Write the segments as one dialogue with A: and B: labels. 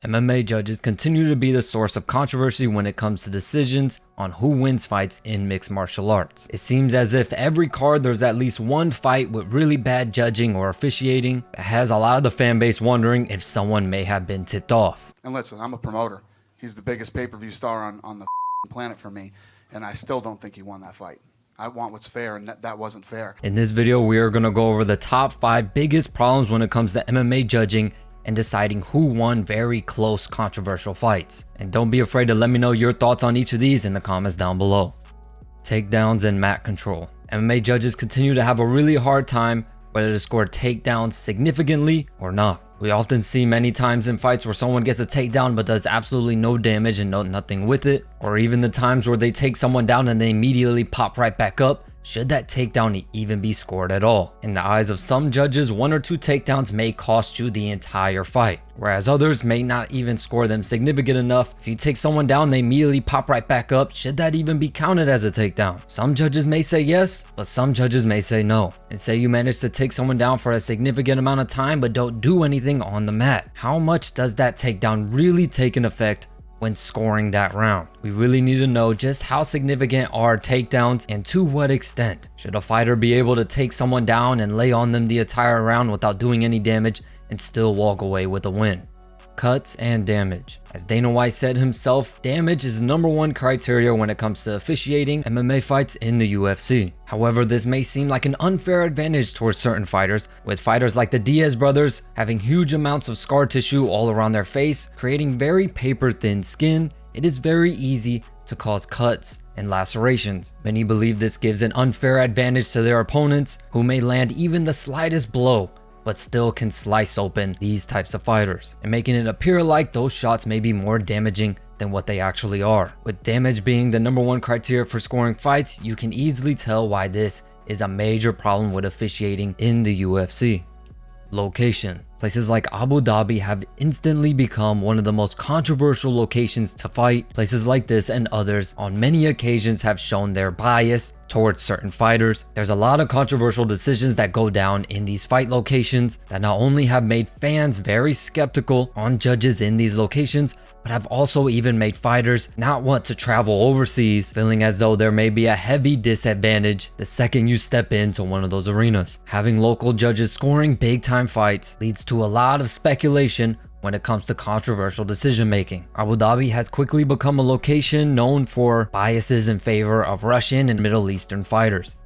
A: MMA judges continue to be the source of controversy when it comes to decisions on who wins fights in mixed martial arts. It seems as if every card there's at least one fight with really bad judging or officiating that has a lot of the fan base wondering if someone may have been tipped off.
B: And listen, I'm a promoter. He's the biggest pay-per-view star on the planet for me, and I still don't think he won that fight. I want what's fair, and that wasn't fair.
A: In this video, we are going to go over the top 5 biggest problems when it comes to MMA judging and deciding who won very close controversial fights. And don't be afraid to let me know your thoughts on each of these in the comments down below. Takedowns and mat control. MMA judges continue to have a really hard time whether to score takedowns significantly or not. We often see many times in fights where someone gets a takedown but does absolutely no damage and nothing with it, or even the times where they take someone down and they immediately pop right back up. Should that takedown even be scored at all? In the eyes of some judges, 1 or 2 takedowns may cost you the entire fight, whereas others may not even score them significant enough. If you take someone down, they immediately pop right back up. Should that even be counted as a takedown? Some judges may say yes, but some judges may say no. And say you manage to take someone down for a significant amount of time but don't do anything on the mat. How much does that takedown really take an effect when scoring that round? We really need to know just how significant are takedowns and to what extent. Should a fighter be able to take someone down and lay on them the entire round without doing any damage and still walk away with a win? Cuts and damage. As Dana White said himself, damage is the #1 criteria when it comes to officiating MMA fights in the UFC. However, this may seem like an unfair advantage towards certain fighters, with fighters like the Diaz brothers having huge amounts of scar tissue all around their face, creating very paper-thin skin. It is very easy to cause cuts and lacerations. Many believe this gives an unfair advantage to their opponents, who may land even the slightest blow but still can slice open these types of fighters, and making it appear like those shots may be more damaging than what they actually are. With damage being the #1 criteria for scoring fights, you can easily tell why this is a major problem with officiating in the UFC. Location. Places like Abu Dhabi have instantly become one of the most controversial locations to fight. Places like this and others on many occasions have shown their bias towards certain fighters. There's a lot of controversial decisions that go down in these fight locations that not only have made fans very skeptical on judges in these locations, but have also even made fighters not want to travel overseas, feeling as though there may be a heavy disadvantage the second you step into one of those arenas. Having local judges scoring big time fights leads to a lot of speculation when it comes to controversial decision making. Abu Dhabi has quickly become a location known for biases in favor of Russian and Middle Eastern fighters.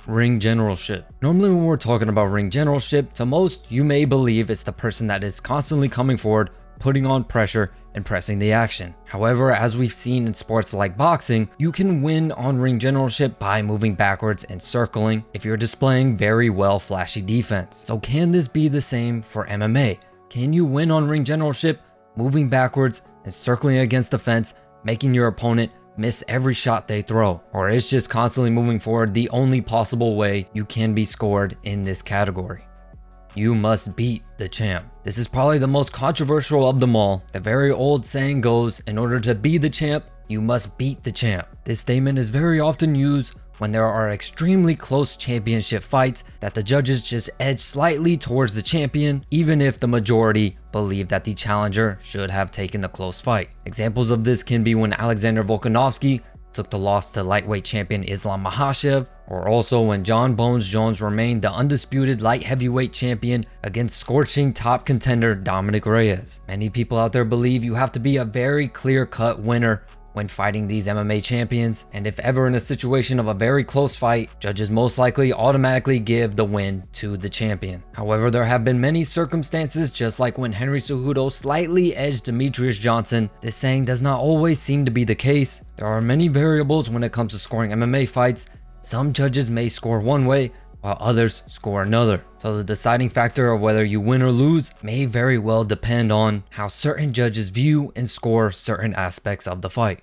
A: Ring generalship. Normally when we're talking about ring generalship, to most you may believe it's the person that is constantly coming forward, putting on pressure and pressing the action. However, as we've seen in sports like boxing, you can win on ring generalship by moving backwards and circling if you're displaying very well flashy defense. So can this be the same for MMA? Can you win on ring generalship, moving backwards and circling against the fence, making your opponent miss every shot they throw? Or is just constantly moving forward the only possible way you can be scored in this category? You must beat the champ. This is probably the most controversial of them all. The very old saying goes, in order to be the champ, you must beat the champ. This statement is very often used when there are extremely close championship fights that the judges just edge slightly towards the champion, even if the majority believe that the challenger should have taken the close fight. Examples of this can be when Alexander Volkanovski took the loss to lightweight champion Islam Makhachev, or also when John Bones Jones remained the undisputed light heavyweight champion against scorching top contender Dominic Reyes. Many people out there believe you have to be a very clear-cut winner when fighting these MMA champions, and if ever in a situation of a very close fight, judges most likely automatically give the win to the champion. However, there have been many circumstances, just like when Henry Cejudo slightly edged Demetrius Johnson. This saying does not always seem to be the case. There are many variables when it comes to scoring MMA fights. Some judges may score one way, while others score another. So the deciding factor of whether you win or lose may very well depend on how certain judges view and score certain aspects of the fight.